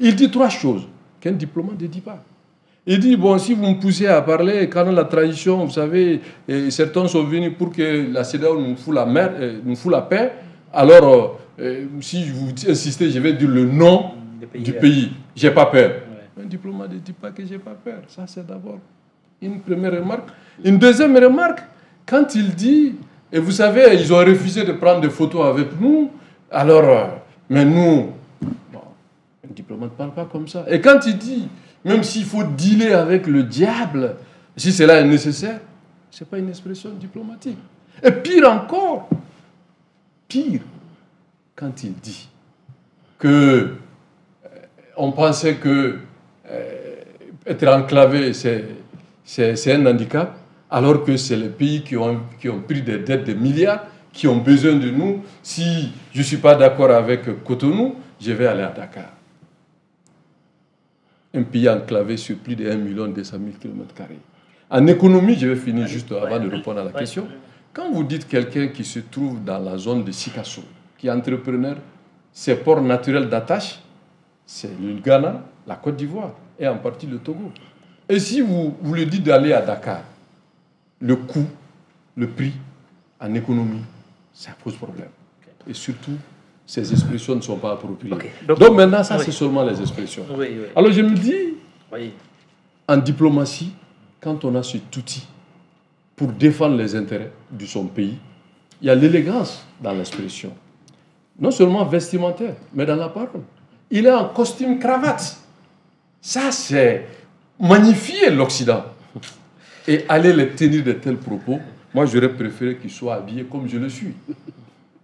Il dit trois choses qu'un diplomate ne dit pas. Il dit, bon, si vous me poussez à parler, quand la transition, vous savez, certains sont venus pour que la CEDEAO nous fout la paix, alors si vous insistez, je vais dire le nom du pays. Je n'ai pas peur. Ouais. Un diplomate ne dit pas que je n'ai pas peur. Ça, c'est d'abord une première remarque. Une deuxième remarque, quand il dit, et vous savez, ils ont refusé de prendre des photos avec nous, alors, mais nous, bon, un diplomate ne parle pas comme ça. Et quand il dit, même s'il faut dealer avec le diable, si cela est nécessaire, ce n'est pas une expression diplomatique. Et pire encore, quand il dit que on pensait que être enclavé, c'est un handicap, alors que c'est les pays qui ont pris des dettes de milliards, qui ont besoin de nous. Si je ne suis pas d'accord avec Cotonou, je vais aller à Dakar. Un pays enclavé sur plus de 1 200 000 km². En économie, je vais finir juste avant de répondre à la question. Quand vous dites quelqu'un qui se trouve dans la zone de Sikasso, qui est entrepreneur, ses ports naturels d'attache, c'est le Ghana, la Côte d'Ivoire et en partie le Togo. Et si vous lui dites d'aller à Dakar, le coût, le prix en économie, ça pose problème. Et surtout, ces expressions ne sont pas appropriées. Okay. Donc maintenant, ça, c'est seulement les expressions. Alors je me dis, en diplomatie, quand on a cet outil pour défendre les intérêts de son pays, il y a l'élégance dans l'expression. Non seulement vestimentaire, mais dans la parole. Il est en costume cravate. Ça, c'est magnifier l'Occident. Et aller les tenir de tels propos, moi, j'aurais préféré qu'il soit habillé comme je le suis.